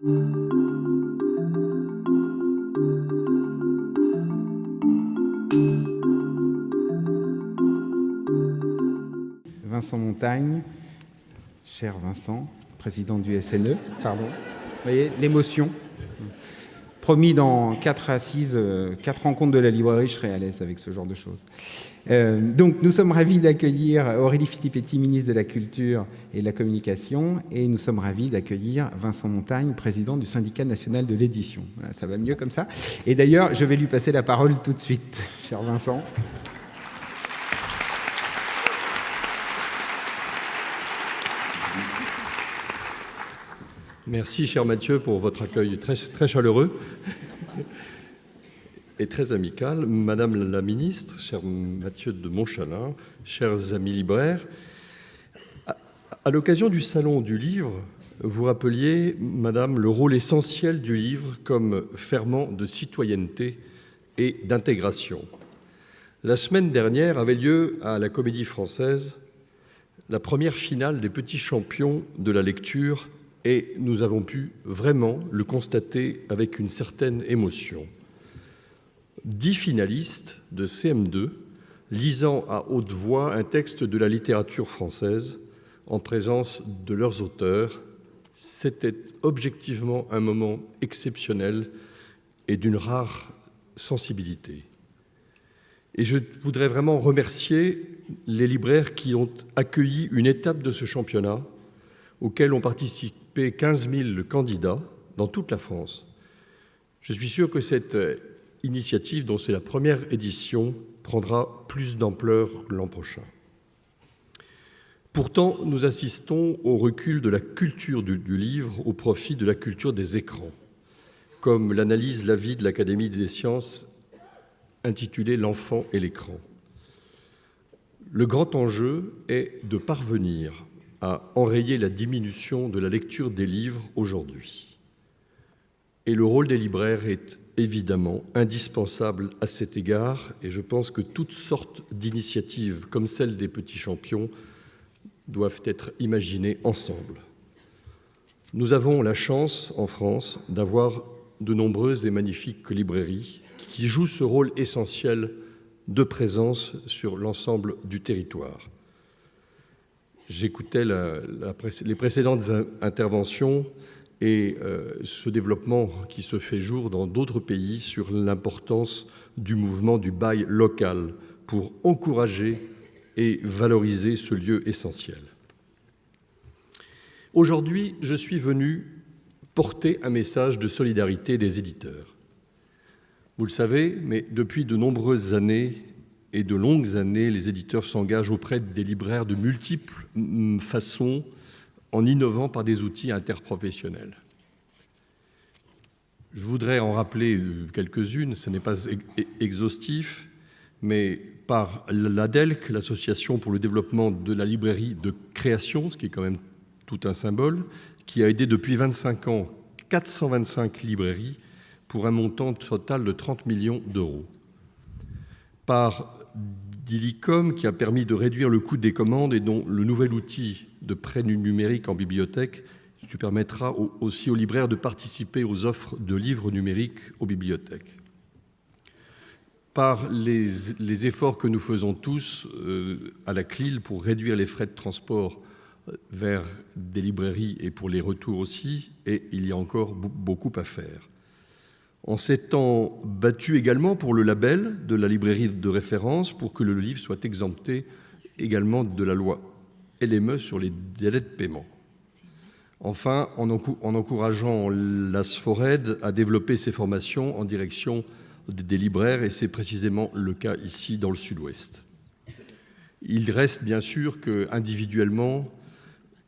Vincent Montagne, cher Vincent, président du SNE, pardon. Vous voyez, l'émotion. Promis, dans 4 assises, 4 rencontres de la librairie, je serai à l'aise avec ce genre de choses. Donc, nous sommes ravis d'accueillir Aurélie Filippetti, ministre de la Culture et de la Communication, et nous sommes ravis d'accueillir Vincent Montagne, président du Syndicat national de l'édition. Voilà, ça va mieux comme ça. Et d'ailleurs, je vais lui passer la parole tout de suite, cher Vincent. Merci, cher Mathieu, pour votre accueil très, très chaleureux et très amical. Madame la ministre, cher Mathieu de Montchalin, chers amis libraires, à l'occasion du Salon du Livre, vous rappeliez, Madame, le rôle essentiel du livre comme ferment de citoyenneté et d'intégration. La semaine dernière avait lieu à la Comédie-Française la première finale des petits champions de la lecture et nous avons pu vraiment le constater avec une certaine émotion. 10 finalistes de CM2 lisant à haute voix un texte de la littérature française en présence de leurs auteurs, c'était objectivement un moment exceptionnel et d'une rare sensibilité. Et je voudrais vraiment remercier les libraires qui ont accueilli une étape de ce championnat auquel ont participé 15 000 candidats dans toute la France. Je suis sûr que cette initiative, dont c'est la première édition, prendra plus d'ampleur l'an prochain. Pourtant, nous assistons au recul de la culture du livre au profit de la culture des écrans, comme l'analyse l'avis de l'Académie des sciences intitulée « L'enfant et l'écran ». Le grand enjeu est de parvenir à enrayer la diminution de la lecture des livres aujourd'hui. Et le rôle des libraires est évidemment indispensable à cet égard, et je pense que toutes sortes d'initiatives, comme celle des petits champions, doivent être imaginées ensemble. Nous avons la chance, en France, d'avoir de nombreuses et magnifiques librairies qui jouent ce rôle essentiel de présence sur l'ensemble du territoire. J'écoutais les précédentes interventions et ce développement qui se fait jour dans d'autres pays sur l'importance du mouvement du bail local pour encourager et valoriser ce lieu essentiel. Aujourd'hui, je suis venu porter un message de solidarité des éditeurs. Vous le savez, mais depuis de nombreuses années et de longues années, les éditeurs s'engagent auprès des libraires de multiples façons en innovant par des outils interprofessionnels. Je voudrais en rappeler quelques-unes, ce n'est pas exhaustif, mais par l'ADELC, l'Association pour le développement de la librairie de création, ce qui est quand même tout un symbole, qui a aidé depuis 25 ans 425 librairies pour un montant total de 30 millions d'euros. Par Dilicom, qui a permis de réduire le coût des commandes et dont le nouvel outil de prêt numérique en bibliothèque qui permettra aussi aux libraires de participer aux offres de livres numériques aux bibliothèques. Par les efforts que nous faisons tous à la CLIL pour réduire les frais de transport vers des librairies et pour les retours aussi, et il y a encore beaucoup à faire. En s'étant battu également pour le label de la librairie de référence pour que le livre soit exempté également de la loi LME sur les délais de paiement. Enfin, en encourageant l'ASFORED à développer ses formations en direction des libraires, et c'est précisément le cas ici dans le Sud-Ouest. Il reste bien sûr qu'individuellement,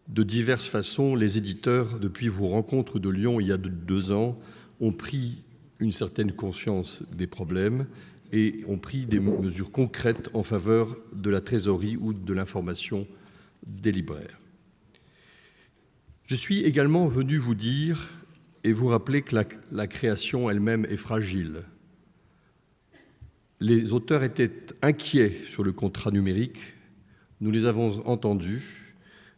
de diverses façons, les éditeurs, depuis vos rencontres de Lyon il y a 2 ans, ont pris une certaine conscience des problèmes et ont pris des mesures concrètes en faveur de la trésorerie ou de l'information des libraires. Je suis également venu vous dire et vous rappeler que la création elle-même est fragile. Les auteurs étaient inquiets sur le contrat numérique, nous les avons entendus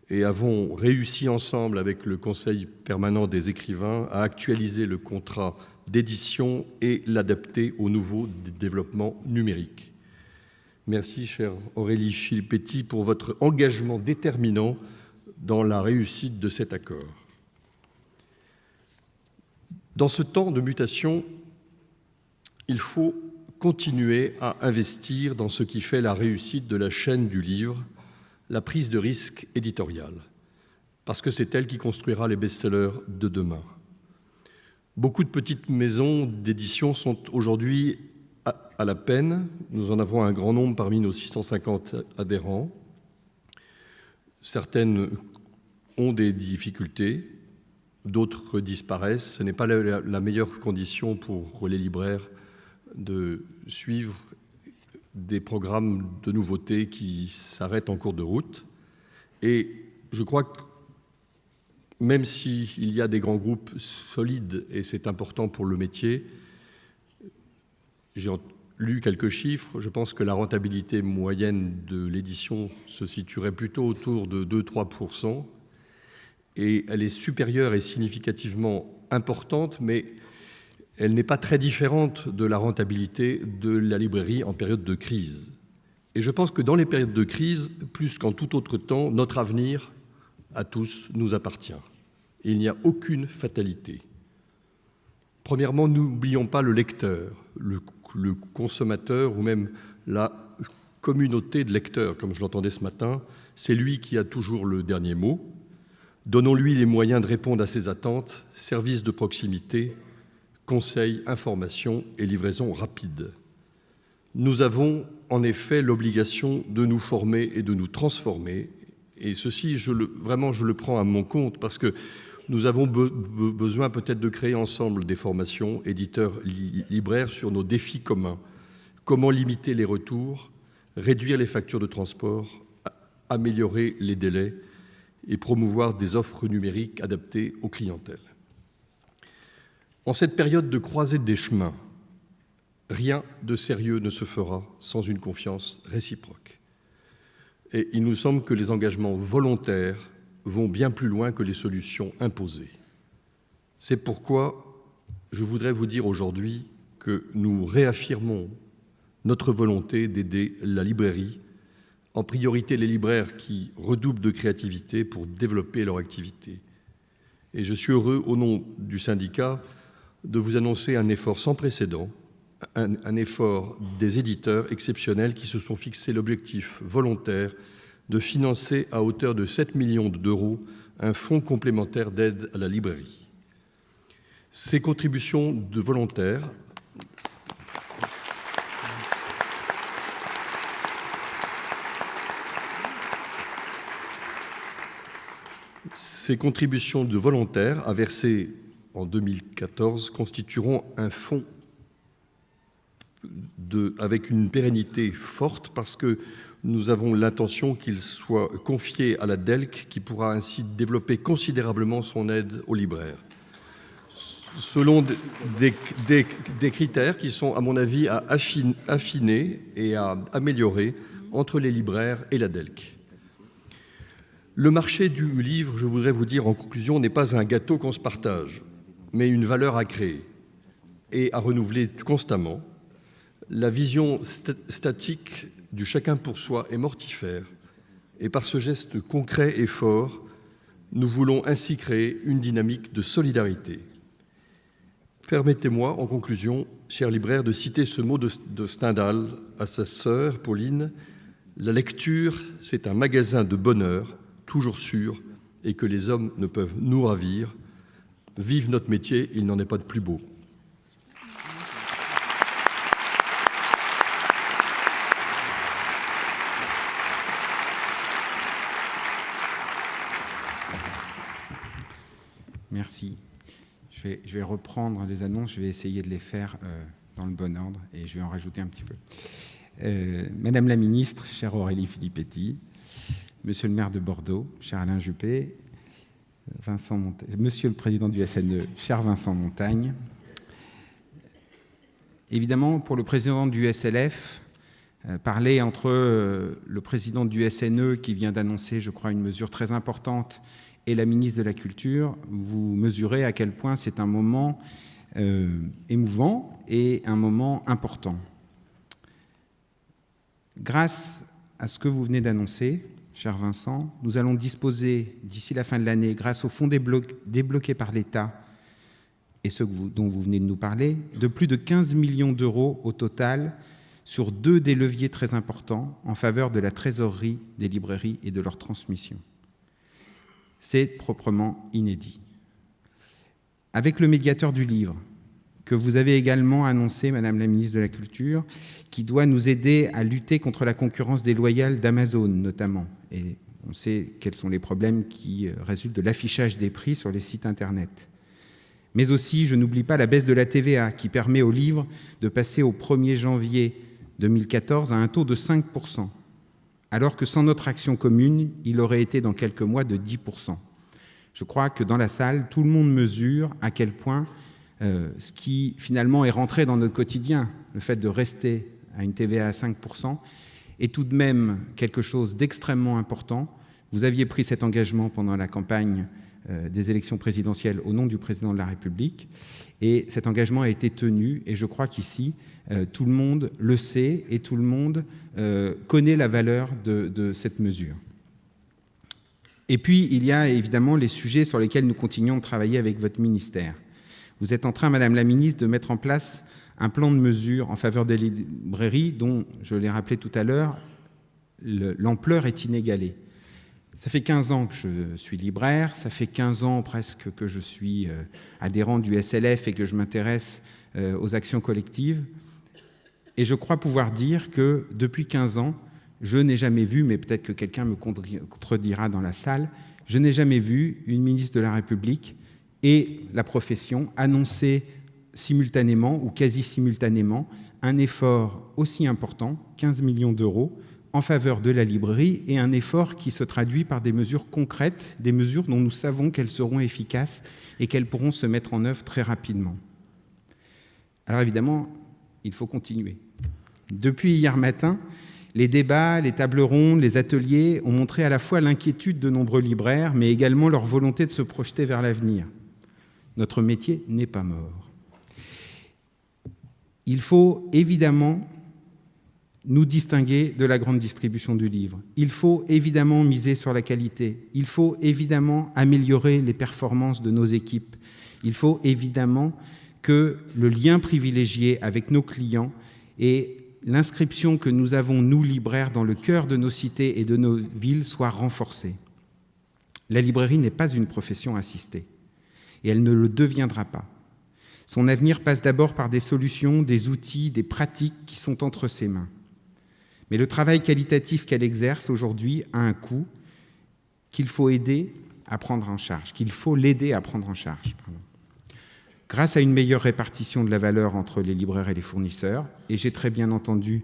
et avons réussi ensemble avec le Conseil permanent des écrivains à actualiser le contrat d'édition et l'adapter aux nouveaux développements numériques. Merci, chère Aurélie Filippetti, pour votre engagement déterminant dans la réussite de cet accord. Dans ce temps de mutation, il faut continuer à investir dans ce qui fait la réussite de la chaîne du livre, la prise de risque éditoriale, parce que c'est elle qui construira les best-sellers de demain. Beaucoup de petites maisons d'édition sont aujourd'hui à la peine. Nous en avons un grand nombre parmi nos 650 adhérents. Certaines ont des difficultés, d'autres disparaissent. Ce n'est pas la meilleure condition pour les libraires de suivre des programmes de nouveautés qui s'arrêtent en cours de route. Et je crois que même s'il y a des grands groupes solides, et c'est important pour le métier, j'ai lu quelques chiffres, je pense que la rentabilité moyenne de l'édition se situerait plutôt autour de 2-3%, et elle est supérieure et significativement importante, mais elle n'est pas très différente de la rentabilité de la librairie en période de crise. Et je pense que dans les périodes de crise, plus qu'en tout autre temps, notre avenir à tous nous appartient. Et il n'y a aucune fatalité. Premièrement, n'oublions pas le lecteur, le consommateur ou même la communauté de lecteurs, comme je l'entendais ce matin. C'est lui qui a toujours le dernier mot. Donnons-lui les moyens de répondre à ses attentes, services de proximité, conseils, informations et livraison rapide. Nous avons en effet l'obligation de nous former et de nous transformer. Et ceci, vraiment, je le prends à mon compte parce que nous avons besoin peut-être de créer ensemble des formations éditeurs libraires sur nos défis communs. Comment limiter les retours, réduire les factures de transport, améliorer les délais et promouvoir des offres numériques adaptées aux clientèles. En cette période de croisée des chemins, rien de sérieux ne se fera sans une confiance réciproque. Et il nous semble que les engagements volontaires vont bien plus loin que les solutions imposées. C'est pourquoi je voudrais vous dire aujourd'hui que nous réaffirmons notre volonté d'aider la librairie, en priorité les libraires qui redoublent de créativité pour développer leur activité. Et je suis heureux, au nom du syndicat, de vous annoncer un effort sans précédent, un effort des éditeurs exceptionnels qui se sont fixé l'objectif volontaire de financer à hauteur de 7 millions d'euros un fonds complémentaire d'aide à la librairie. Ces contributions de volontaires à verser en 2014 constitueront un fonds avec une pérennité forte parce que nous avons l'intention qu'il soit confié à la DELC qui pourra ainsi développer considérablement son aide aux libraires, selon des critères qui sont, à mon avis, à affiner et à améliorer entre les libraires et la DELC. Le marché du livre, je voudrais vous dire en conclusion, n'est pas un gâteau qu'on se partage, mais une valeur à créer et à renouveler constamment. La vision statique du chacun pour soi est mortifère, et par ce geste concret et fort, nous voulons ainsi créer une dynamique de solidarité. Permettez-moi, en conclusion, chers libraires, de citer ce mot de Stendhal à sa sœur Pauline. La lecture, c'est un magasin de bonheur, toujours sûr, et que les hommes ne peuvent nous ravir. Vive notre métier, il n'en est pas de plus beau. Merci. Je vais reprendre les annonces, je vais essayer de les faire dans le bon ordre et je vais en rajouter un petit peu. Madame la ministre, chère Aurélie Filippetti, Monsieur le maire de Bordeaux, cher Alain Juppé, Monsieur le président du SNE, cher Vincent Montagne, évidemment, pour le président du SLF, parler entre le président du SNE qui vient d'annoncer, je crois, une mesure très importante et la ministre de la Culture, vous mesurez à quel point c'est un moment émouvant et un moment important. Grâce à ce que vous venez d'annoncer, cher Vincent, nous allons disposer d'ici la fin de l'année, grâce au fonds débloqué par l'État et ceux dont vous venez de nous parler, de plus de 15 millions d'euros au total sur 2 des leviers très importants en faveur de la trésorerie des librairies et de leur transmission. C'est proprement inédit. Avec le médiateur du livre, que vous avez également annoncé, Madame la ministre de la Culture, qui doit nous aider à lutter contre la concurrence déloyale d'Amazon, notamment. Et on sait quels sont les problèmes qui résultent de l'affichage des prix sur les sites Internet. Mais aussi, je n'oublie pas la baisse de la TVA, qui permet aux livres de passer au 1er janvier 2014 à un taux de 5%, alors que sans notre action commune, il aurait été dans quelques mois de 10%. Je crois que dans la salle, tout le monde mesure à quel point ce qui finalement est rentré dans notre quotidien, le fait de rester à une TVA à 5%, est tout de même quelque chose d'extrêmement important. Vous aviez pris cet engagement pendant la campagne des élections présidentielles au nom du président de la République, et cet engagement a été tenu, et je crois qu'ici, tout le monde le sait et tout le monde connaît la valeur de cette mesure. Et puis, il y a évidemment les sujets sur lesquels nous continuons de travailler avec votre ministère. Vous êtes en train, Madame la ministre, de mettre en place un plan de mesures en faveur des librairies dont, je l'ai rappelé tout à l'heure, l'ampleur est inégalée. Ça fait 15 ans que je suis libraire, ça fait 15 ans presque que je suis adhérent du SLF et que je m'intéresse aux actions collectives. Et je crois pouvoir dire que depuis 15 ans, je n'ai jamais vu, mais peut-être que quelqu'un me contredira dans la salle, je n'ai jamais vu une ministre de la République et la profession annoncer simultanément ou quasi simultanément un effort aussi important, 15 millions d'euros, en faveur de la librairie, et un effort qui se traduit par des mesures concrètes, des mesures dont nous savons qu'elles seront efficaces et qu'elles pourront se mettre en œuvre très rapidement. Alors évidemment, il faut continuer. Depuis hier matin, les débats, les tables rondes, les ateliers ont montré à la fois l'inquiétude de nombreux libraires, mais également leur volonté de se projeter vers l'avenir. Notre métier n'est pas mort. Il faut évidemment nous distinguer de la grande distribution du livre. Il faut évidemment miser sur la qualité. Il faut évidemment améliorer les performances de nos équipes. Il faut évidemment que le lien privilégié avec nos clients et l'inscription que nous avons, nous, libraires, dans le cœur de nos cités et de nos villes soit renforcée. La librairie n'est pas une profession assistée, et elle ne le deviendra pas. Son avenir passe d'abord par des solutions, des outils, des pratiques qui sont entre ses mains. Mais le travail qualitatif qu'elle exerce aujourd'hui a un coût qu'il faut aider à prendre en charge, qu'il faut l'aider à prendre en charge. Grâce à une meilleure répartition de la valeur entre les libraires et les fournisseurs, et j'ai très bien entendu,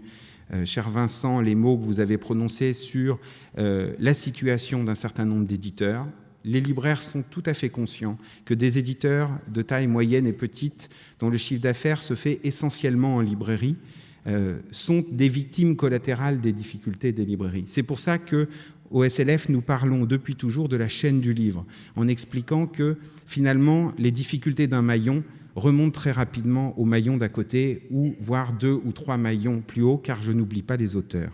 cher Vincent, les mots que vous avez prononcés sur la situation d'un certain nombre d'éditeurs. Les libraires sont tout à fait conscients que des éditeurs de taille moyenne et petite, dont le chiffre d'affaires se fait essentiellement en librairie, sont des victimes collatérales des difficultés des librairies. C'est pour ça qu'au SLF, nous parlons depuis toujours de la chaîne du livre, en expliquant que finalement, les difficultés d'un maillon remontent très rapidement au maillon d'à côté, ou voire 2 ou 3 maillons plus haut, car je n'oublie pas les auteurs.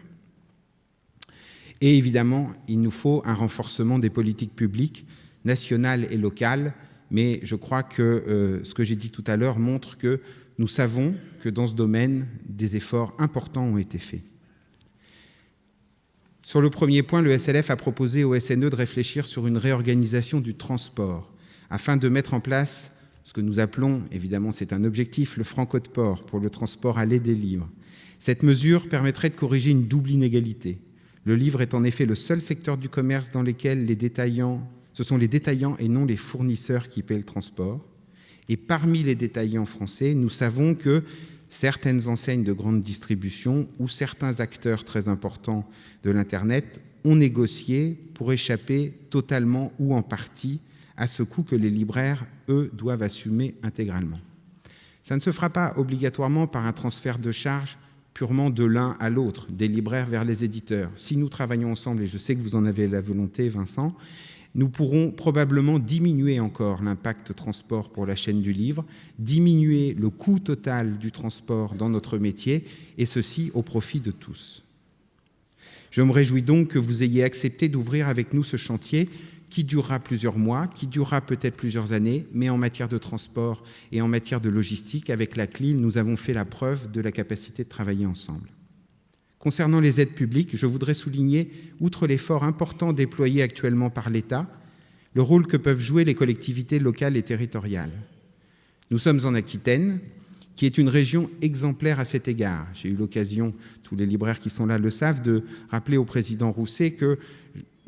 Et évidemment, il nous faut un renforcement des politiques publiques, nationales et locales, mais je crois que ce que j'ai dit tout à l'heure montre que nous savons que dans ce domaine, des efforts importants ont été faits. Sur le premier point, le SLF a proposé au SNE de réfléchir sur une réorganisation du transport, afin de mettre en place ce que nous appelons, évidemment c'est un objectif, le franco de port pour le transport aller des livres. Cette mesure permettrait de corriger une double inégalité. Le livre est en effet le seul secteur du commerce dans lequel ce sont les détaillants et non les fournisseurs qui paient le transport. Et parmi les détaillants français, nous savons que certaines enseignes de grande distribution ou certains acteurs très importants de l'Internet ont négocié pour échapper totalement ou en partie à ce coût que les libraires, eux, doivent assumer intégralement. Ça ne se fera pas obligatoirement par un transfert de charges purement de l'un à l'autre, des libraires vers les éditeurs. Si nous travaillons ensemble, et je sais que vous en avez la volonté, Vincent, nous pourrons probablement diminuer encore l'impact transport pour la chaîne du livre, diminuer le coût total du transport dans notre métier, et ceci au profit de tous. Je me réjouis donc que vous ayez accepté d'ouvrir avec nous ce chantier qui durera plusieurs mois, qui durera peut-être plusieurs années, mais en matière de transport et en matière de logistique, avec la CLIL, nous avons fait la preuve de la capacité de travailler ensemble. Concernant les aides publiques, je voudrais souligner, outre l'effort important déployé actuellement par l'État, le rôle que peuvent jouer les collectivités locales et territoriales. Nous sommes en Aquitaine, qui est une région exemplaire à cet égard. J'ai eu l'occasion, tous les libraires qui sont là le savent, de rappeler au président Rousset que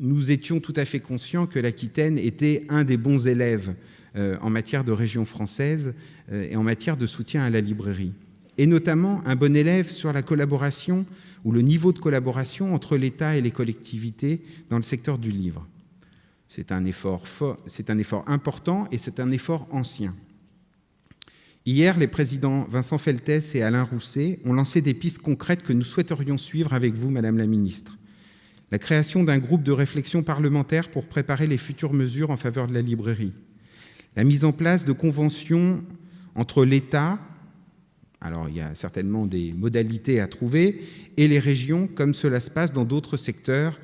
nous étions tout à fait conscients que l'Aquitaine était un des bons élèves en matière de région française et en matière de soutien à la librairie. Et notamment un bon élève sur la collaboration ou le niveau de collaboration entre l'État et les collectivités dans le secteur du livre. C'est un effort important et c'est un effort ancien. Hier, les présidents Vincent Feltès et Alain Rousset ont lancé des pistes concrètes que nous souhaiterions suivre avec vous, Madame la Ministre. La création d'un groupe de réflexion parlementaire pour préparer les futures mesures en faveur de la librairie. La mise en place de conventions entre l'État, alors il y a certainement des modalités à trouver, et les régions, comme cela se passe dans d'autres secteurs,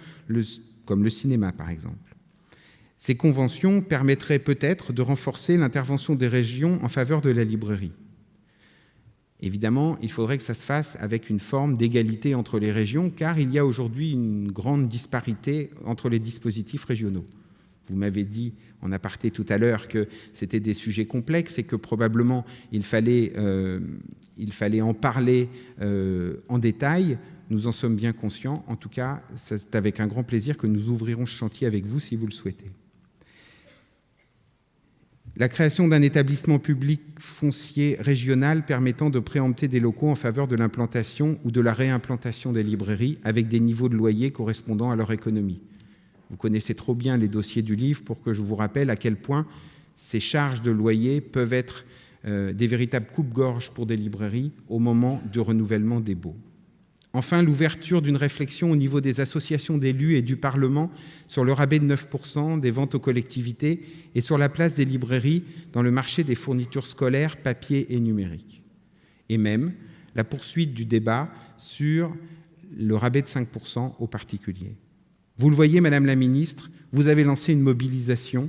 comme le cinéma par exemple. Ces conventions permettraient peut-être de renforcer l'intervention des régions en faveur de la librairie. Évidemment, il faudrait que ça se fasse avec une forme d'égalité entre les régions, car il y a aujourd'hui une grande disparité entre les dispositifs régionaux. Vous m'avez dit en aparté tout à l'heure que c'était des sujets complexes et que probablement il fallait en parler en détail. Nous en sommes bien conscients. En tout cas, c'est avec un grand plaisir que nous ouvrirons ce chantier avec vous si vous le souhaitez. La création d'un établissement public foncier régional permettant de préempter des locaux en faveur de l'implantation ou de la réimplantation des librairies avec des niveaux de loyer correspondant à leur économie. Vous connaissez trop bien les dossiers du livre pour que je vous rappelle à quel point ces charges de loyer peuvent être des véritables coupe-gorge pour des librairies au moment du renouvellement des baux. Enfin, l'ouverture d'une réflexion au niveau des associations d'élus et du Parlement sur le rabais de 9% des ventes aux collectivités et sur la place des librairies dans le marché des fournitures scolaires, papier et numérique. Et même la poursuite du débat sur le rabais de 5% aux particuliers. Vous le voyez, Madame la Ministre, vous avez lancé une mobilisation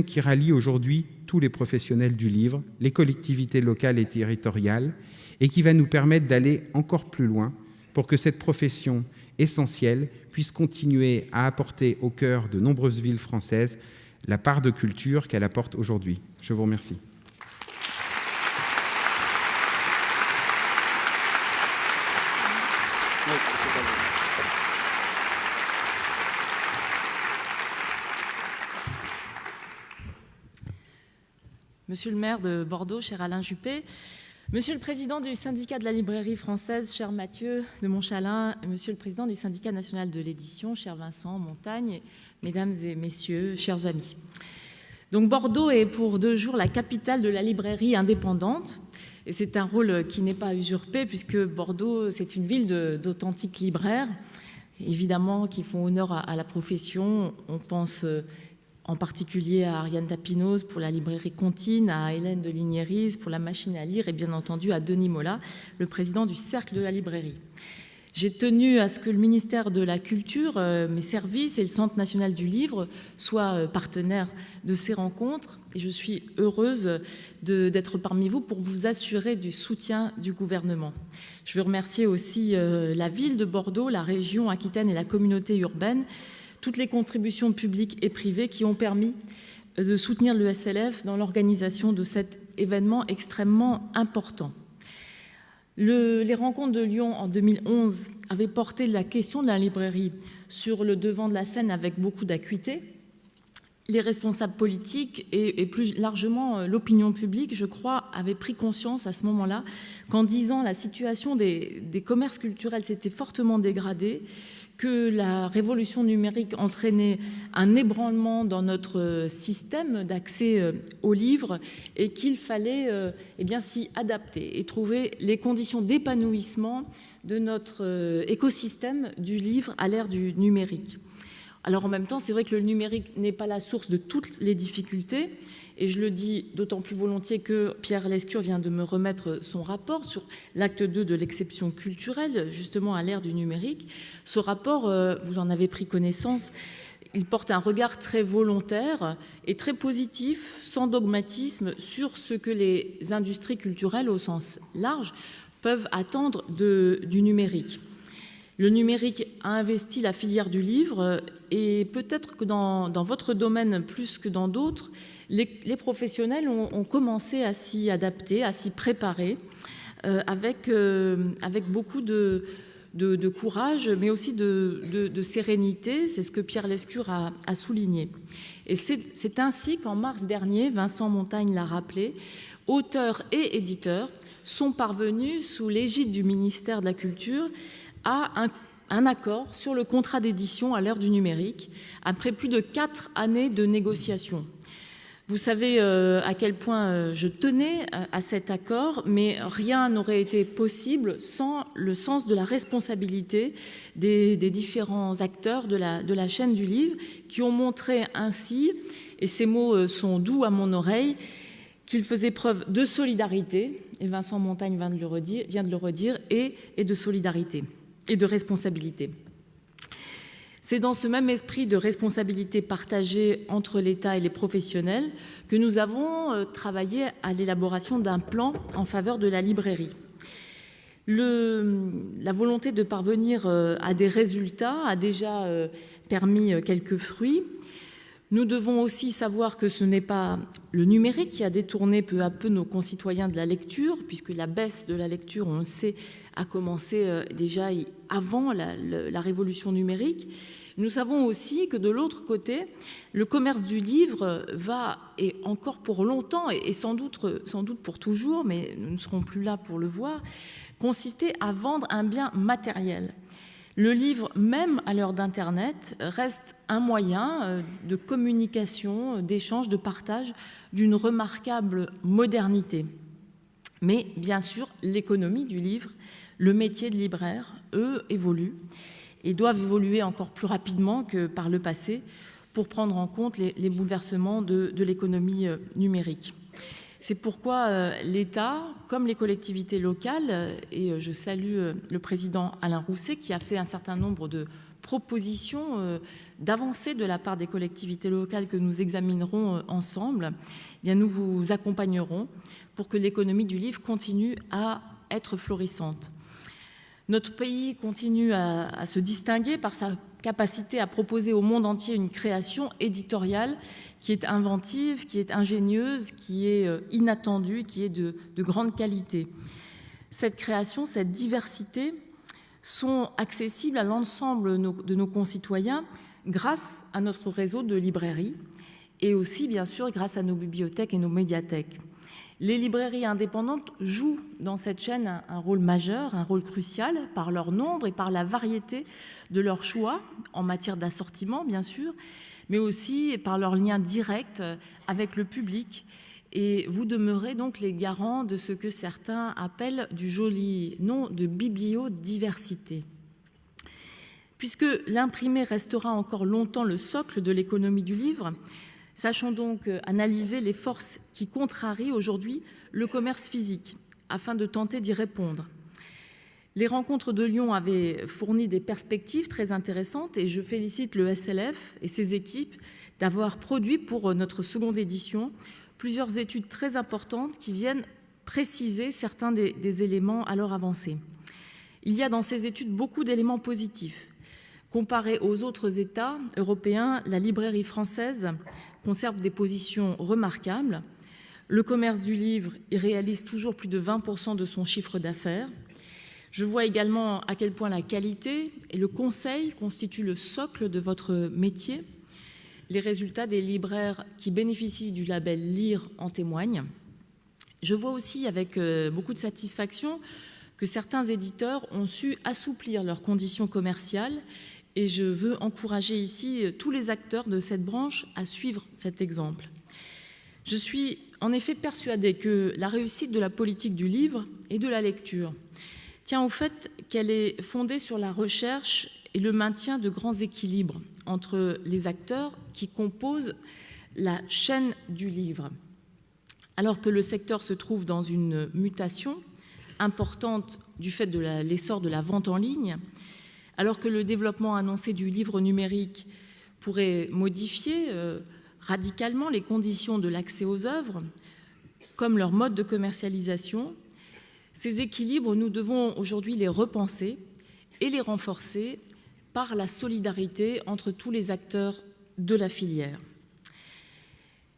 qui rallie aujourd'hui tous les professionnels du livre, les collectivités locales et territoriales, et qui va nous permettre d'aller encore plus loin pour que cette profession essentielle puisse continuer à apporter au cœur de nombreuses villes françaises la part de culture qu'elle apporte aujourd'hui. Je vous remercie. Monsieur le maire de Bordeaux, cher Alain Juppé, Monsieur le président du syndicat de la librairie française, cher Mathieu de Montchalin, et monsieur le président du syndicat national de l'édition, cher Vincent Montagne, mesdames et messieurs, chers amis. Donc Bordeaux est pour 2 jours la capitale de la librairie indépendante, et c'est un rôle qui n'est pas usurpé puisque Bordeaux, c'est une ville d'authentiques libraires, évidemment qui font honneur à la profession. On pense en particulier à Ariane Tapinoz pour la librairie Contine, à Hélène de Lignéris pour la machine à lire et bien entendu à Denis Mola, le président du Cercle de la librairie. J'ai tenu à ce que le ministère de la Culture, mes services et le Centre national du livre soient partenaires de ces rencontres et je suis heureuse d'être parmi vous pour vous assurer du soutien du gouvernement. Je veux remercier aussi la ville de Bordeaux, la région Aquitaine et la communauté urbaine, toutes les contributions publiques et privées qui ont permis de soutenir le SLF dans l'organisation de cet événement extrêmement important. Les rencontres de Lyon en 2011 avaient porté la question de la librairie sur le devant de la scène avec beaucoup d'acuité. Les responsables politiques et plus largement l'opinion publique, je crois, avaient pris conscience à ce moment-là qu'en 10 ans, la situation des commerces culturels s'était fortement dégradée, que la révolution numérique entraînait un ébranlement dans notre système d'accès aux livres et qu'il fallait s'y adapter et trouver les conditions d'épanouissement de notre écosystème du livre à l'ère du numérique. Alors en même temps, c'est vrai que le numérique n'est pas la source de toutes les difficultés, et je le dis d'autant plus volontiers que Pierre Lescure vient de me remettre son rapport sur l'acte 2 de l'exception culturelle, justement à l'ère du numérique. Ce rapport, vous en avez pris connaissance, il porte un regard très volontaire et très positif, sans dogmatisme, sur ce que les industries culturelles au sens large peuvent attendre du numérique. Le numérique a investi la filière du livre et peut-être que dans votre domaine plus que dans d'autres, les professionnels ont commencé à s'y adapter, à s'y préparer avec beaucoup de courage, mais aussi de sérénité. C'est ce que Pierre Lescure a souligné. Et c'est ainsi qu'en mars dernier, Vincent Montagne l'a rappelé, auteurs et éditeurs sont parvenus, sous l'égide du ministère de la Culture, à un accord sur le contrat d'édition à l'ère du numérique, après plus de 4 années de négociations. Vous savez à quel point je tenais à cet accord, mais rien n'aurait été possible sans le sens de la responsabilité des différents acteurs de la chaîne du livre, qui ont montré ainsi, et ces mots sont doux à mon oreille, qu'ils faisaient preuve de solidarité, et Vincent Montagne vient de le redire, et de solidarité et de responsabilité. C'est dans ce même esprit de responsabilité partagée entre l'État et les professionnels que nous avons travaillé à l'élaboration d'un plan en faveur de la librairie. La volonté de parvenir à des résultats a déjà permis quelques fruits. Nous devons aussi savoir que ce n'est pas le numérique qui a détourné peu à peu nos concitoyens de la lecture, puisque la baisse de la lecture, on le sait, a commencé déjà avant la révolution numérique. Nous savons aussi que de l'autre côté, le commerce du livre va, et encore pour longtemps, et sans doute pour toujours, mais nous ne serons plus là pour le voir, consister à vendre un bien matériel. Le livre, même à l'heure d'Internet, reste un moyen de communication, d'échange, de partage d'une remarquable modernité. Mais bien sûr, l'économie du livre, le métier de libraire, eux, évoluent et doivent évoluer encore plus rapidement que par le passé pour prendre en compte les bouleversements de l'économie numérique. C'est pourquoi l'État, comme les collectivités locales, et je salue le président Alain Rousset qui a fait un certain nombre de propositions d'avancées de la part des collectivités locales que nous examinerons ensemble, eh bien nous vous accompagnerons pour que l'économie du livre continue à être florissante. Notre pays continue à se distinguer par sa capacité à proposer au monde entier une création éditoriale qui est inventive, qui est ingénieuse, qui est inattendue, qui est de grande qualité. Cette création, cette diversité sont accessibles à l'ensemble de nos concitoyens grâce à notre réseau de librairies et aussi, bien sûr, grâce à nos bibliothèques et nos médiathèques. Les librairies indépendantes jouent dans cette chaîne un rôle majeur, un rôle crucial par leur nombre et par la variété de leurs choix en matière d'assortiment, bien sûr, mais aussi par leur lien direct avec le public. Et vous demeurez donc les garants de ce que certains appellent du joli nom de bibliodiversité. Puisque l'imprimé restera encore longtemps le socle de l'économie du livre, sachons donc analyser les forces qui contrarient aujourd'hui le commerce physique, afin de tenter d'y répondre. Les rencontres de Lyon avaient fourni des perspectives très intéressantes et je félicite le SLF et ses équipes d'avoir produit pour notre seconde édition plusieurs études très importantes qui viennent préciser certains des éléments alors avancés. Il y a dans ces études beaucoup d'éléments positifs. Comparé aux autres États européens, la librairie française conserve des positions remarquables. Le commerce du livre y réalise toujours plus de 20% de son chiffre d'affaires. Je vois également à quel point la qualité et le conseil constituent le socle de votre métier. Les résultats des libraires qui bénéficient du label Lire en témoignent. Je vois aussi avec beaucoup de satisfaction que certains éditeurs ont su assouplir leurs conditions commerciales et je veux encourager ici tous les acteurs de cette branche à suivre cet exemple. Je suis en effet persuadée que la réussite de la politique du livre et de la lecture tient au fait qu'elle est fondée sur la recherche et le maintien de grands équilibres entre les acteurs qui composent la chaîne du livre. Alors que le secteur se trouve dans une mutation importante du fait de l'essor de la vente en ligne, alors que le développement annoncé du livre numérique pourrait modifier radicalement les conditions de l'accès aux œuvres, comme leur mode de commercialisation, ces équilibres, nous devons aujourd'hui les repenser et les renforcer par la solidarité entre tous les acteurs de la filière.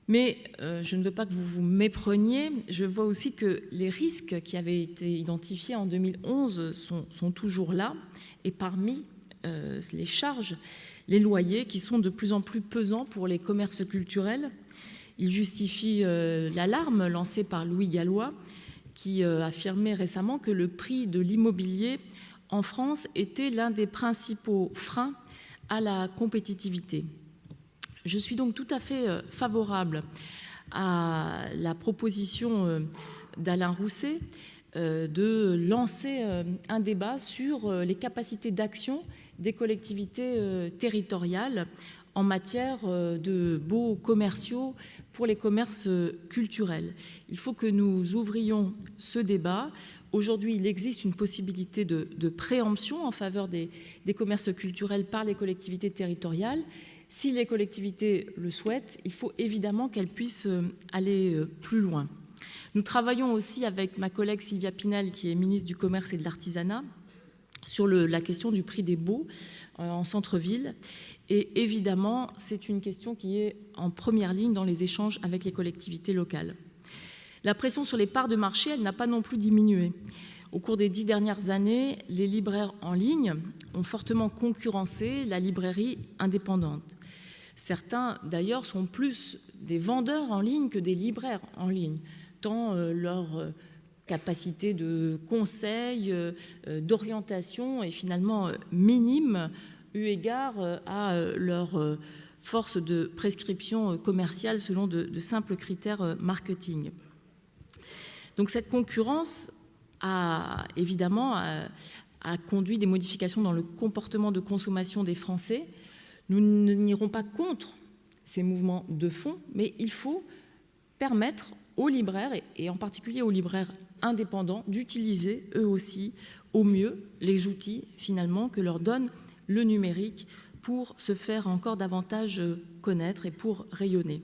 Mais je ne veux pas que vous vous mépreniez, je vois aussi que les risques qui avaient été identifiés en 2011 sont toujours là, et parmi les charges, les loyers qui sont de plus en plus pesants pour les commerces culturels. Ils justifient l'alarme lancée par Louis Gallois, qui affirmait récemment que le prix de l'immobilier en France était l'un des principaux freins à la compétitivité. Je suis donc tout à fait favorable à la proposition d'Alain Rousset de lancer un débat sur les capacités d'action des collectivités territoriales en matière de baux commerciaux pour les commerces culturels. Il faut que nous ouvrions ce débat. Aujourd'hui, il existe une possibilité de préemption en faveur des commerces culturels par les collectivités territoriales. Si les collectivités le souhaitent, il faut évidemment qu'elles puissent aller plus loin. Nous travaillons aussi avec ma collègue Sylvia Pinel, qui est ministre du Commerce et de l'Artisanat, sur la question du prix des baux en centre-ville. Et évidemment, c'est une question qui est en première ligne dans les échanges avec les collectivités locales. La pression sur les parts de marché, elle n'a pas non plus diminué. Au cours des 10 dernières années, les libraires en ligne ont fortement concurrencé la librairie indépendante. Certains, d'ailleurs, sont plus des vendeurs en ligne que des libraires en ligne, tant leur capacité de conseil, d'orientation est finalement minime eu égard à leur force de prescription commerciale selon de simples critères marketing. Donc cette concurrence a évidemment conduit des modifications dans le comportement de consommation des Français. Nous n'irons pas contre ces mouvements de fond, mais il faut permettre aux libraires, et en particulier aux libraires indépendants, d'utiliser eux aussi au mieux les outils finalement que leur donne le numérique pour se faire encore davantage connaître et pour rayonner.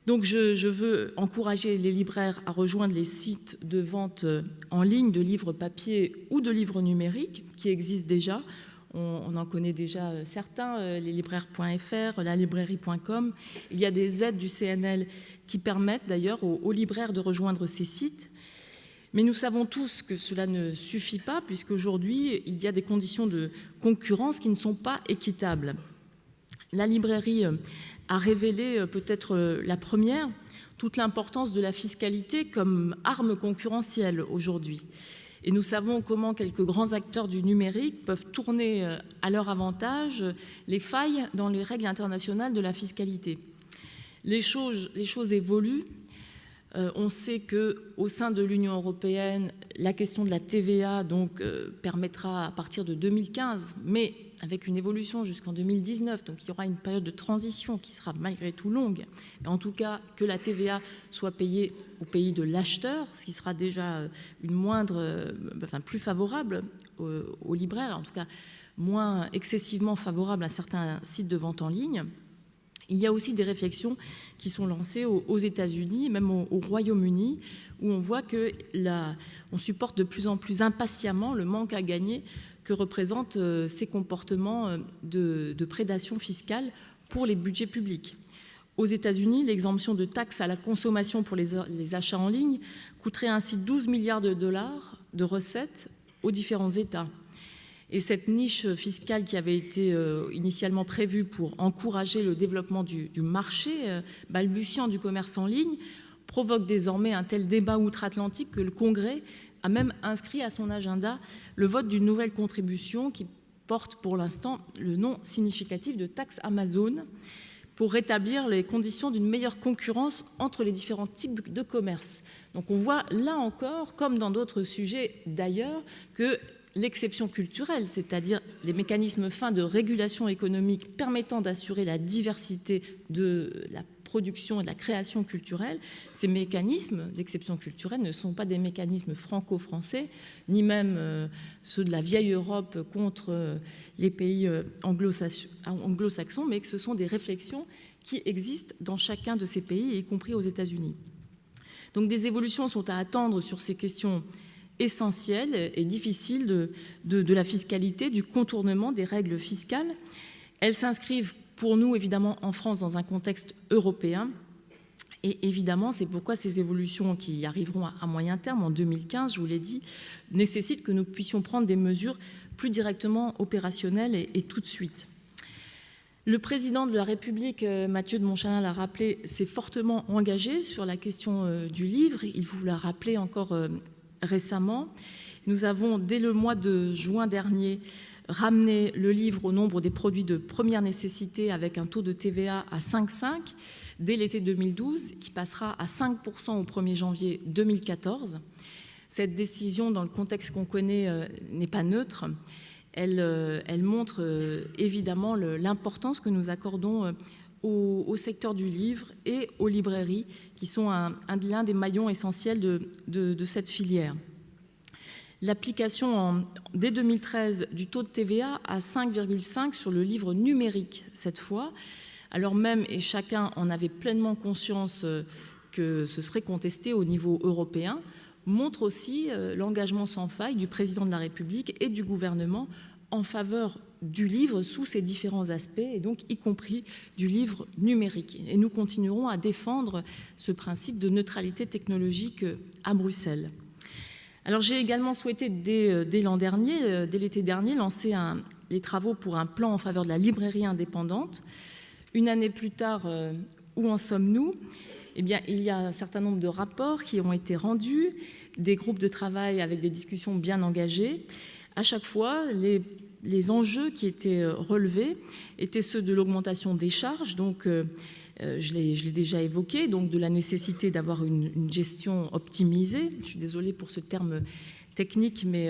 Donc je veux encourager les libraires à rejoindre les sites de vente en ligne de livres papier ou de livres numériques qui existent déjà. On en connaît déjà certains, les libraires.fr, la librairie.com. Il y a des aides du CNL qui permettent d'ailleurs aux libraires de rejoindre ces sites. Mais nous savons tous que cela ne suffit pas, puisqu'aujourd'hui, il y a des conditions de concurrence qui ne sont pas équitables. La librairie a révélé, peut-être la première, toute l'importance de la fiscalité comme arme concurrentielle aujourd'hui. Et nous savons comment quelques grands acteurs du numérique peuvent tourner à leur avantage les failles dans les règles internationales de la fiscalité. Les choses évoluent. On sait qu'au sein de l'Union européenne, la question de la TVA permettra à partir de 2015, mais avec une évolution jusqu'en 2019, donc il y aura une période de transition qui sera malgré tout longue, en tout cas que la TVA soit payée au pays de l'acheteur, ce qui sera déjà plus favorable aux libraires, en tout cas moins excessivement favorable à certains sites de vente en ligne. Il y a aussi des réflexions qui sont lancées aux États-Unis, même au Royaume-Uni, où on voit qu'on supporte de plus en plus impatiemment le manque à gagner que représentent ces comportements de prédation fiscale pour les budgets publics. Aux États-Unis, l'exemption de taxes à la consommation pour les achats en ligne coûterait ainsi 12 milliards de dollars de recettes aux différents États. Et cette niche fiscale qui avait été initialement prévue pour encourager le développement du marché balbutiant du commerce en ligne provoque désormais un tel débat outre-Atlantique que le Congrès a même inscrit à son agenda le vote d'une nouvelle contribution qui porte pour l'instant le nom significatif de taxe Amazon pour rétablir les conditions d'une meilleure concurrence entre les différents types de commerce. Donc on voit là encore, comme dans d'autres sujets d'ailleurs, que l'exception culturelle, c'est-à-dire les mécanismes fins de régulation économique permettant d'assurer la diversité de la production et de la création culturelle, ces mécanismes d'exception culturelle ne sont pas des mécanismes franco-français, ni même ceux de la vieille Europe contre les pays anglo-saxons, mais que ce sont des réflexions qui existent dans chacun de ces pays, y compris aux États-Unis. Donc des évolutions sont à attendre sur ces questions essentielles et difficiles de la fiscalité, du contournement des règles fiscales. Elles s'inscrivent pour nous, évidemment, en France, dans un contexte européen. Et évidemment, c'est pourquoi ces évolutions qui arriveront à moyen terme, en 2015, je vous l'ai dit, nécessitent que nous puissions prendre des mesures plus directement opérationnelles et tout de suite. Le président de la République, Mathieu de Montchalin, l'a rappelé, s'est fortement engagé sur la question du livre. Il vous l'a rappelé encore récemment. Nous avons, dès le mois de juin dernier, ramené le livre au nombre des produits de première nécessité avec un taux de TVA à 5,5 dès l'été 2012, qui passera à 5% au 1er janvier 2014. Cette décision, dans le contexte qu'on connaît, n'est pas neutre. Elle montre évidemment l'importance que nous accordons au secteur du livre et aux librairies, qui sont l'un des maillons essentiels de cette filière. L'application dès 2013 du taux de TVA à 5,5 sur le livre numérique cette fois, alors même, et chacun en avait pleinement conscience, que ce serait contesté au niveau européen, montre aussi l'engagement sans faille du président de la République et du gouvernement en faveur du livre sous ses différents aspects, et donc y compris du livre numérique. Et nous continuerons à défendre ce principe de neutralité technologique à Bruxelles. Alors j'ai également souhaité, dès l'an dernier, dès l'été dernier, lancer les travaux pour un plan en faveur de la librairie indépendante. Une année plus tard, où en sommes-nous ? Eh bien, il y a un certain nombre de rapports qui ont été rendus, des groupes de travail avec des discussions bien engagées. À chaque fois, les enjeux qui étaient relevés étaient ceux de l'augmentation des charges, donc je l'ai déjà évoqué, donc de la nécessité d'avoir une gestion optimisée. Je suis désolée pour ce terme technique, mais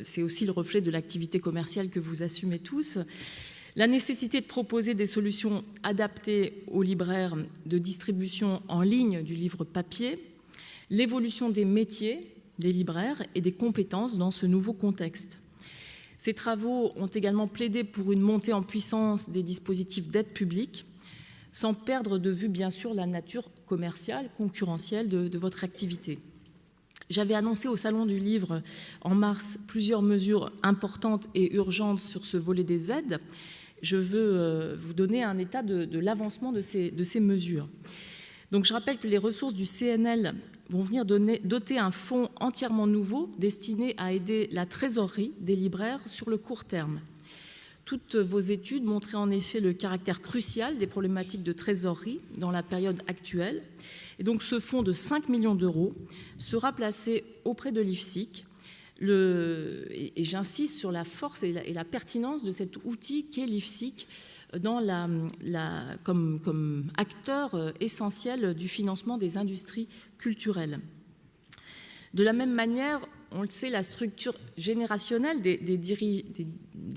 c'est aussi le reflet de l'activité commerciale que vous assumez tous. La nécessité de proposer des solutions adaptées aux libraires de distribution en ligne du livre papier, l'évolution des métiers des libraires et des compétences dans ce nouveau contexte. Ces travaux ont également plaidé pour une montée en puissance des dispositifs d'aide publique, sans perdre de vue, bien sûr, la nature commerciale, concurrentielle de votre activité. J'avais annoncé au Salon du Livre en mars plusieurs mesures importantes et urgentes sur ce volet des aides. Je veux vous donner un état de l'avancement de ces mesures. Donc, je rappelle que les ressources du CNL vont venir doter un fonds entièrement nouveau destiné à aider la trésorerie des libraires sur le court terme. Toutes vos études montraient en effet le caractère crucial des problématiques de trésorerie dans la période actuelle. Et donc ce fonds de 5 millions d'euros sera placé auprès de l'IFSIC. Et j'insiste sur la force et la pertinence de cet outil qu'est l'IFSIC comme acteur essentiel du financement des industries culturelles. De la même manière, on le sait, la structure générationnelle des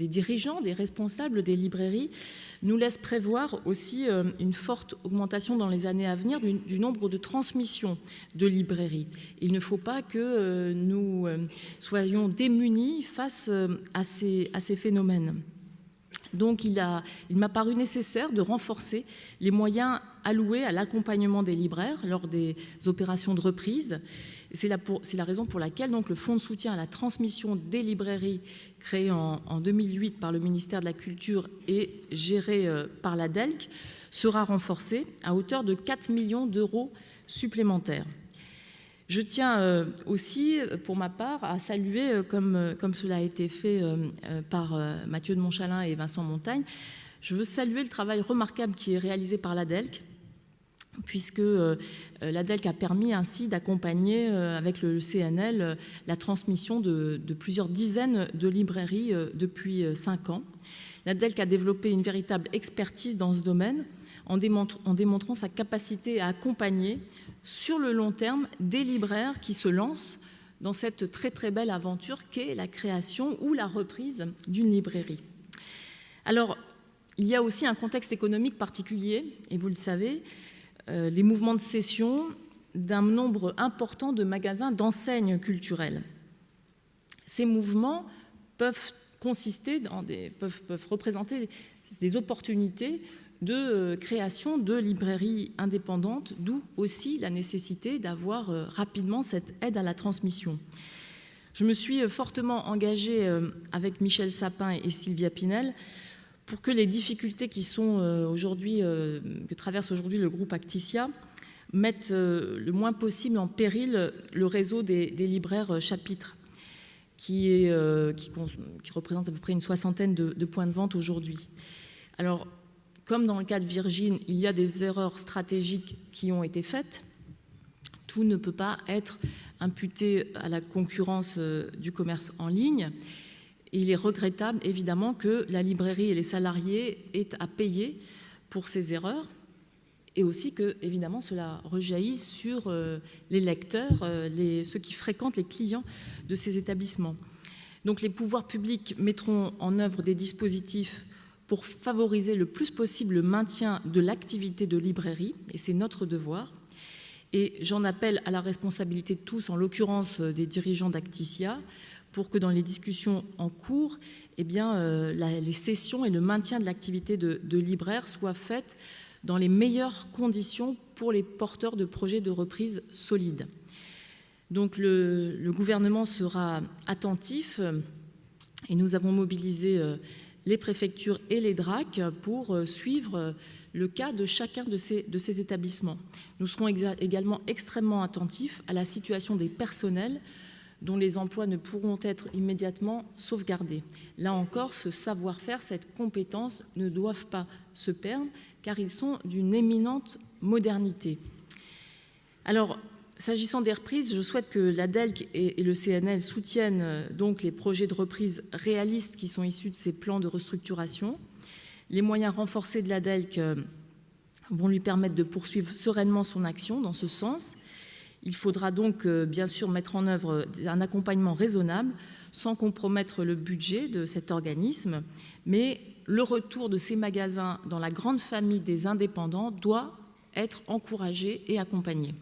dirigeants, des responsables des librairies nous laisse prévoir aussi une forte augmentation dans les années à venir du nombre de transmissions de librairies. Il ne faut pas que nous soyons démunis face à ces phénomènes. Donc il m'a paru nécessaire de renforcer les moyens alloués à l'accompagnement des libraires lors des opérations de reprise. C'est la raison pour laquelle donc, le fonds de soutien à la transmission des librairies, créé en 2008 par le ministère de la Culture et géré par la DELC, sera renforcé à hauteur de 4 millions d'euros supplémentaires. Je tiens aussi, pour ma part, à saluer, comme cela a été fait par Mathieu de Montchalin et Vincent Montagne, je veux saluer le travail remarquable qui est réalisé par la DELC, puisque l'ADELC a permis ainsi d'accompagner avec le CNL la transmission de plusieurs dizaines de librairies depuis 5 ans. L'ADELC a développé une véritable expertise dans ce domaine en démontrant sa capacité à accompagner sur le long terme des libraires qui se lancent dans cette très très belle aventure qu'est la création ou la reprise d'une librairie. Alors, il y a aussi un contexte économique particulier, et vous le savez, les mouvements de cession d'un nombre important de magasins d'enseignes culturelles. Ces mouvements peuvent représenter des opportunités de création de librairies indépendantes, d'où aussi la nécessité d'avoir rapidement cette aide à la transmission. Je me suis fortement engagée avec Michel Sapin et Sylvia Pinel pour que les difficultés qui sont que traverse aujourd'hui le groupe Acticia mettent le moins possible en péril le réseau des libraires chapitres, qui représente à peu près une soixantaine de points de vente aujourd'hui. Alors, comme dans le cas de Virgin, il y a des erreurs stratégiques qui ont été faites. Tout ne peut pas être imputé à la concurrence du commerce en ligne. Et il est regrettable, évidemment, que la librairie et les salariés aient à payer pour ces erreurs, et aussi que, évidemment, cela rejaillisse sur les lecteurs, ceux qui fréquentent les clients de ces établissements. Donc les pouvoirs publics mettront en œuvre des dispositifs pour favoriser le plus possible le maintien de l'activité de librairie, et c'est notre devoir. Et j'en appelle à la responsabilité de tous, en l'occurrence des dirigeants d'Acticia, pour que dans les discussions en cours, les cessions et le maintien de l'activité de libraire soient faites dans les meilleures conditions pour les porteurs de projets de reprise solides. Donc le gouvernement sera attentif et nous avons mobilisé les préfectures et les DRAC pour suivre le cas de chacun de ces établissements. Nous serons également extrêmement attentifs à la situation des personnels dont les emplois ne pourront être immédiatement sauvegardés. Là encore, ce savoir-faire, cette compétence ne doivent pas se perdre car ils sont d'une éminente modernité. Alors, s'agissant des reprises, je souhaite que l'ADELC et le CNL soutiennent donc les projets de reprise réalistes qui sont issus de ces plans de restructuration. Les moyens renforcés de l'ADELC vont lui permettre de poursuivre sereinement son action dans ce sens. Il faudra donc bien sûr mettre en œuvre un accompagnement raisonnable sans compromettre le budget de cet organisme, mais le retour de ces magasins dans la grande famille des indépendants doit être encouragé et accompagné.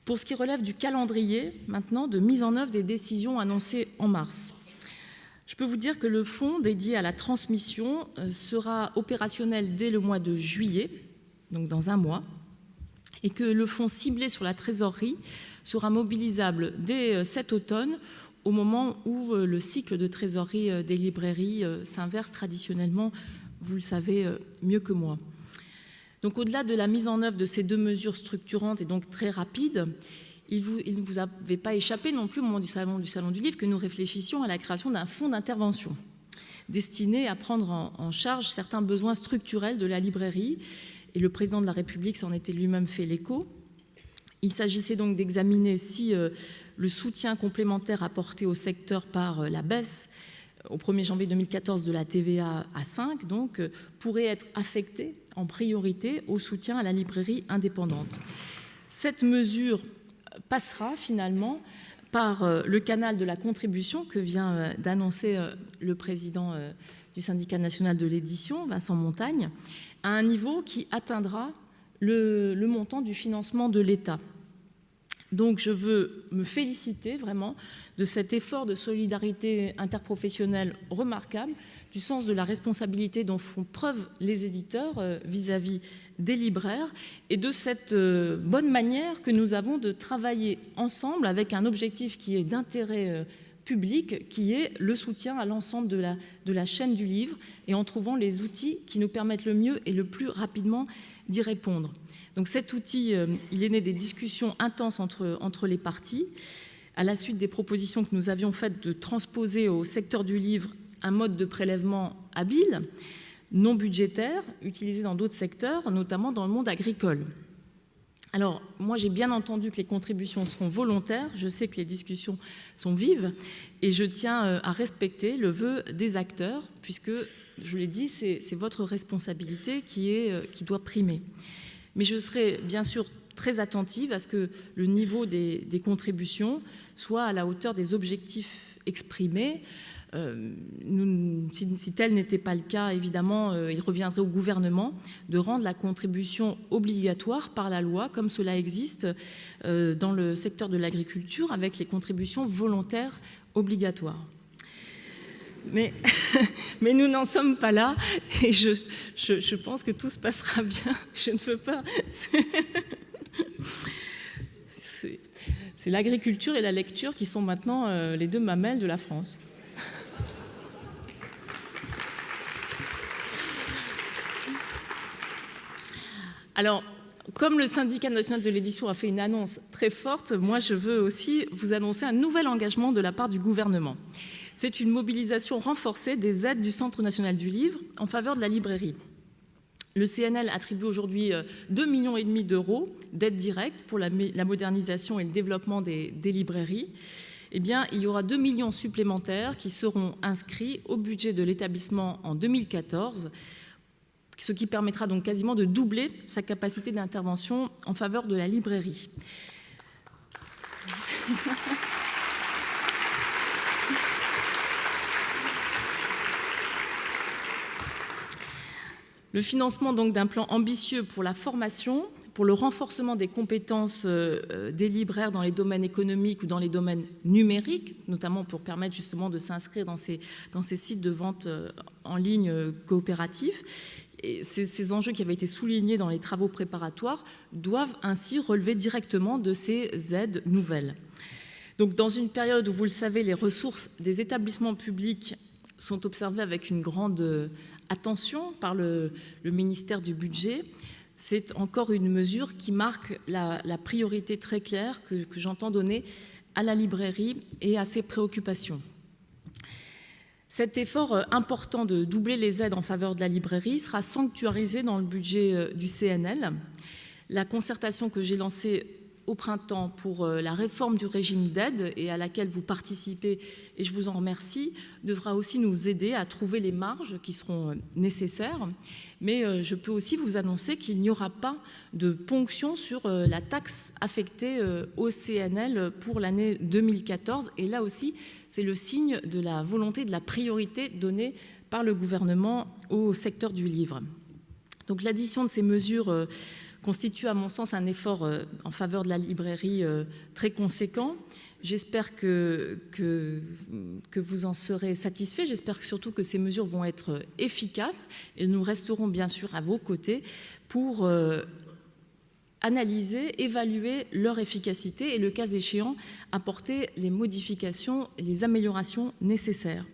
Pour ce qui relève du calendrier, maintenant, de mise en œuvre des décisions annoncées en mars, je peux vous dire que le fonds dédié à la transmission sera opérationnel dès le mois de juillet, donc dans un mois, et que le fonds ciblé sur la trésorerie sera mobilisable dès cet automne, au moment où le cycle de trésorerie des librairies s'inverse traditionnellement, vous le savez mieux que moi. Donc au-delà de la mise en œuvre de ces deux mesures structurantes et donc très rapides, il ne vous avait pas échappé non plus au moment du salon du livre que nous réfléchissions à la création d'un fonds d'intervention destiné à prendre en charge certains besoins structurels de la librairie, et le président de la République s'en était lui-même fait l'écho. Il s'agissait donc d'examiner si le soutien complémentaire apporté au secteur par la baisse au 1er janvier 2014 de la TVA à 5, donc, pourrait être affecté en priorité au soutien à la librairie indépendante. Cette mesure passera finalement par le canal de la contribution que vient d'annoncer le président du syndicat national de l'édition, Vincent Montagne, à un niveau qui atteindra le montant du financement de l'État. Donc je veux me féliciter vraiment de cet effort de solidarité interprofessionnelle remarquable, du sens de la responsabilité dont font preuve les éditeurs vis-à-vis des libraires, et de cette bonne manière que nous avons de travailler ensemble avec un objectif qui est d'intérêt public, qui est le soutien à l'ensemble de la chaîne du livre, et en trouvant les outils qui nous permettent le mieux et le plus rapidement d'y répondre. Donc cet outil, il est né des discussions intenses entre les parties, à la suite des propositions que nous avions faites de transposer au secteur du livre un mode de prélèvement habile, non budgétaires utilisés dans d'autres secteurs, notamment dans le monde agricole. Alors, moi, j'ai bien entendu que les contributions seront volontaires. Je sais que les discussions sont vives et je tiens à respecter le vœu des acteurs, puisque, je l'ai dit, c'est votre responsabilité qui doit primer. Mais je serai bien sûr très attentive à ce que le niveau des contributions soit à la hauteur des objectifs exprimés. Si tel n'était pas le cas, évidemment, il reviendrait au gouvernement de rendre la contribution obligatoire par la loi, comme cela existe dans le secteur de l'agriculture, avec les contributions volontaires obligatoires. Mais nous n'en sommes pas là, et je pense que tout se passera bien. Je ne veux pas... C'est l'agriculture et la lecture qui sont maintenant les deux mamelles de la France. Alors, comme le syndicat national de l'édition a fait une annonce très forte, moi je veux aussi vous annoncer un nouvel engagement de la part du gouvernement. C'est une mobilisation renforcée des aides du Centre national du livre en faveur de la librairie. Le CNL attribue aujourd'hui 2,5 millions d'euros d'aides directes pour la modernisation et le développement des librairies. Eh bien, il y aura 2 millions supplémentaires qui seront inscrits au budget de l'établissement en 2014, ce qui permettra donc quasiment de doubler sa capacité d'intervention en faveur de la librairie. Le financement donc d'un plan ambitieux pour la formation, pour le renforcement des compétences des libraires dans les domaines économiques ou dans les domaines numériques, notamment pour permettre justement de s'inscrire dans ces sites de vente en ligne coopératifs. Et ces enjeux qui avaient été soulignés dans les travaux préparatoires doivent ainsi relever directement de ces aides nouvelles. Donc, dans une période où, vous le savez, les ressources des établissements publics sont observées avec une grande attention par le ministère du Budget, c'est encore une mesure qui marque la priorité très claire que j'entends donner à la librairie et à ses préoccupations. Cet effort important de doubler les aides en faveur de la librairie sera sanctuarisé dans le budget du CNL. La concertation que j'ai lancée au printemps pour la réforme du régime d'aide et à laquelle vous participez, et je vous en remercie, devra aussi nous aider à trouver les marges qui seront nécessaires. Mais je peux aussi vous annoncer qu'il n'y aura pas de ponction sur la taxe affectée au CNL pour l'année 2014. Et là aussi, c'est le signe de la volonté, de la priorité donnée par le gouvernement au secteur du livre. Donc l'addition de ces mesures constitue à mon sens un effort en faveur de la librairie très conséquent. J'espère que vous en serez satisfaits. J'espère surtout que ces mesures vont être efficaces et nous resterons bien sûr à vos côtés pour analyser, évaluer leur efficacité et, le cas échéant, apporter les modifications et les améliorations nécessaires.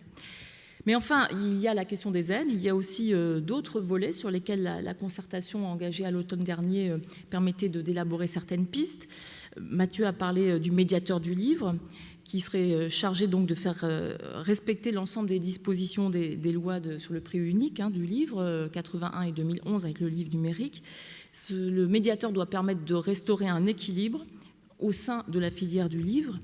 Mais enfin, il y a la question des aides, il y a aussi d'autres volets sur lesquels la concertation engagée à l'automne dernier permettait d'élaborer certaines pistes. Mathieu a parlé du médiateur du livre, qui serait chargé donc de faire respecter l'ensemble des dispositions des lois sur le prix unique du livre, 81 et 2011 avec le livre numérique. Le médiateur doit permettre de restaurer un équilibre au sein de la filière du livre.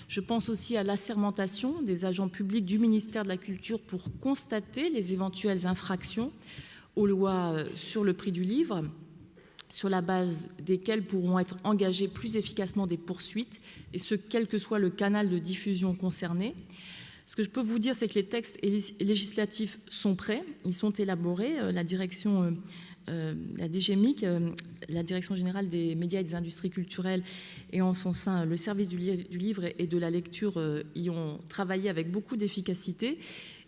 Je pense aussi à l'assermentation des agents publics du ministère de la Culture pour constater les éventuelles infractions aux lois sur le prix du livre, sur la base desquelles pourront être engagées plus efficacement des poursuites, et ce, quel que soit le canal de diffusion concerné. Ce que je peux vous dire, c'est que les textes législatifs sont prêts, ils sont élaborés. La direction, la DGMIC, la Direction générale des médias et des industries culturelles, et en son sein le service du livre et de la lecture y ont travaillé avec beaucoup d'efficacité.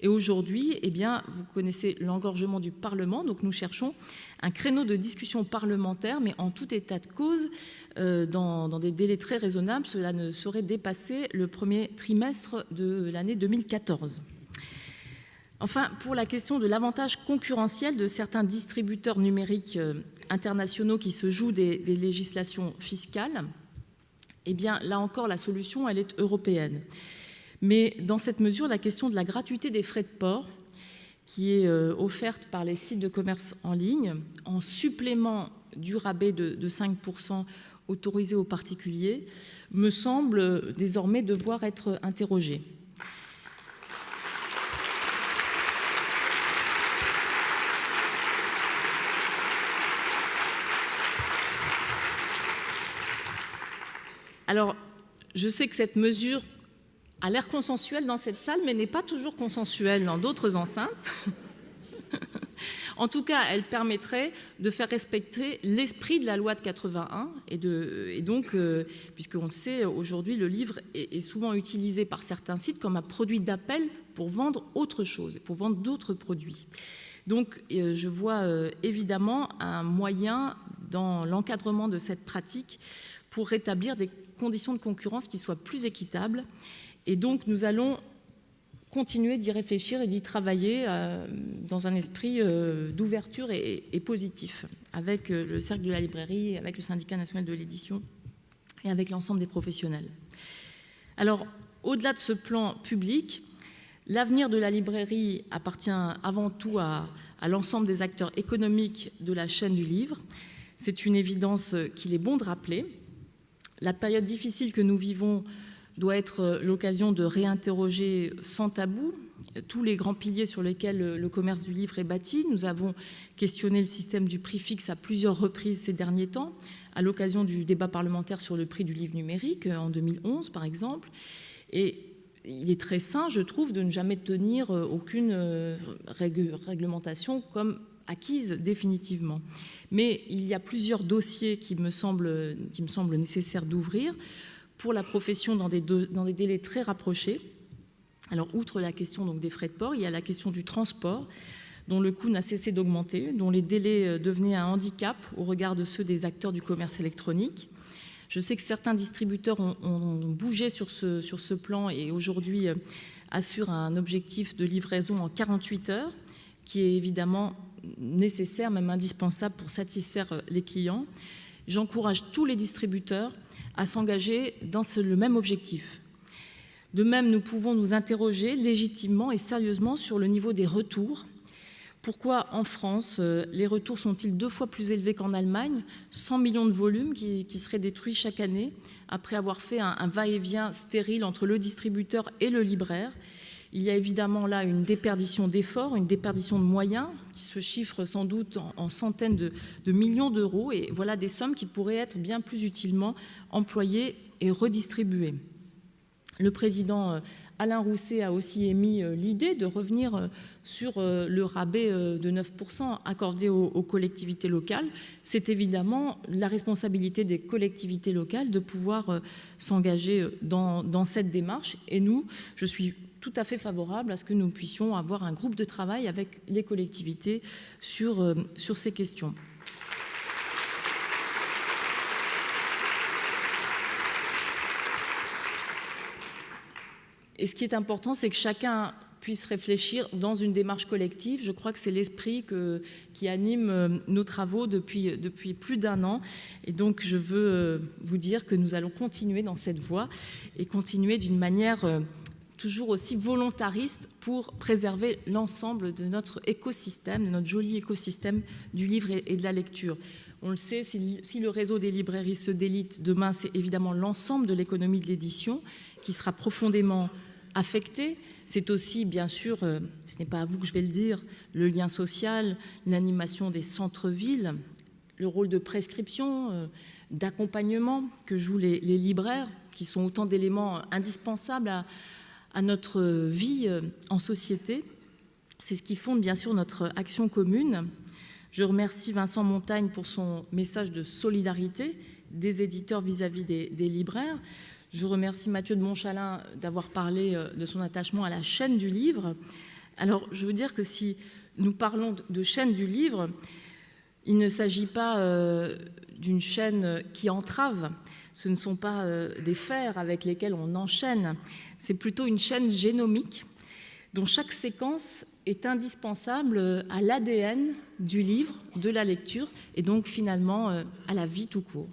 Et aujourd'hui, eh bien, vous connaissez l'engorgement du Parlement, donc nous cherchons un créneau de discussion parlementaire, mais en tout état de cause, dans des délais très raisonnables. Cela ne saurait dépasser le premier trimestre de l'année 2014. Enfin, pour la question de l'avantage concurrentiel de certains distributeurs numériques internationaux qui se jouent des législations fiscales, eh bien, là encore, la solution, elle est européenne. Mais dans cette mesure, la question de la gratuité des frais de port, qui est offerte par les sites de commerce en ligne, en supplément du rabais de 5% autorisé aux particuliers, me semble désormais devoir être interrogée. Alors, je sais que cette mesure a l'air consensuelle dans cette salle, mais n'est pas toujours consensuelle dans d'autres enceintes. En tout cas, elle permettrait de faire respecter l'esprit de la loi de 81 et donc, puisqu'on le sait, aujourd'hui, le livre est souvent utilisé par certains sites comme un produit d'appel pour vendre autre chose, pour vendre d'autres produits. Donc, je vois évidemment un moyen dans l'encadrement de cette pratique pour rétablir des conditions de concurrence qui soient plus équitables. Et donc, nous allons continuer d'y réfléchir et d'y travailler dans un esprit d'ouverture et positif, avec le Cercle de la librairie, avec le Syndicat national de l'édition et avec l'ensemble des professionnels. Alors, au-delà de ce plan public, l'avenir de la librairie appartient avant tout à l'ensemble des acteurs économiques de la chaîne du livre. C'est une évidence qu'il est bon de rappeler. La période difficile que nous vivons doit être l'occasion de réinterroger sans tabou tous les grands piliers sur lesquels le commerce du livre est bâti. Nous avons questionné le système du prix fixe à plusieurs reprises ces derniers temps, à l'occasion du débat parlementaire sur le prix du livre numérique en 2011, par exemple. Et il est très sain, je trouve, de ne jamais tenir aucune réglementation comme acquise définitivement. Mais il y a plusieurs dossiers qui me semblent nécessaires d'ouvrir pour la profession dans des délais très rapprochés. Alors, outre la question donc, des frais de port, il y a la question du transport, dont le coût n'a cessé d'augmenter, dont les délais devenaient un handicap au regard de ceux des acteurs du commerce électronique. Je sais que certains distributeurs ont bougé sur ce plan et aujourd'hui assurent un objectif de livraison en 48 heures, qui est évidemment nécessaire, même indispensable pour satisfaire les clients. J'encourage tous les distributeurs à s'engager dans le même objectif. De même, nous pouvons nous interroger légitimement et sérieusement sur le niveau des retours. Pourquoi en France, les retours sont-ils 2 fois plus élevés qu'en Allemagne? 100 millions de volumes qui seraient détruits chaque année, après avoir fait un va-et-vient stérile entre le distributeur et le libraire. Il y a évidemment là une déperdition d'efforts, une déperdition de moyens qui se chiffre sans doute en centaines de millions d'euros. Et voilà des sommes qui pourraient être bien plus utilement employées et redistribuées. Le président Alain Rousset a aussi émis l'idée de revenir sur le rabais de 9% accordé aux collectivités locales. C'est évidemment la responsabilité des collectivités locales de pouvoir s'engager dans cette démarche. Et nous, je suis tout à fait favorable à ce que nous puissions avoir un groupe de travail avec les collectivités sur ces questions. Et ce qui est important, c'est que chacun puisse réfléchir dans une démarche collective. Je crois que c'est l'esprit qui anime nos travaux depuis plus d'1 an. Et donc, je veux vous dire que nous allons continuer dans cette voie et continuer d'une manière toujours aussi volontariste pour préserver l'ensemble de notre écosystème, de notre joli écosystème du livre et de la lecture. On le sait, si le réseau des librairies se délite demain, c'est évidemment l'ensemble de l'économie de l'édition qui sera profondément affecté. C'est aussi, bien sûr, ce n'est pas à vous que je vais le dire, le lien social, l'animation des centres-villes, le rôle de prescription, d'accompagnement que jouent les libraires, qui sont autant d'éléments indispensables à notre vie en société. C'est ce qui fonde, bien sûr, notre action commune. Je remercie Vincent Montagne pour son message de solidarité des éditeurs vis-à-vis des libraires. Je remercie Mathieu de Montchalin d'avoir parlé de son attachement à la chaîne du livre. Alors, je veux dire que si nous parlons de chaîne du livre, il ne s'agit pas d'une chaîne qui entrave. Ce ne sont pas des fers avec lesquels on enchaîne. C'est plutôt une chaîne génomique dont chaque séquence est indispensable à l'ADN du livre, de la lecture, et donc finalement à la vie tout court.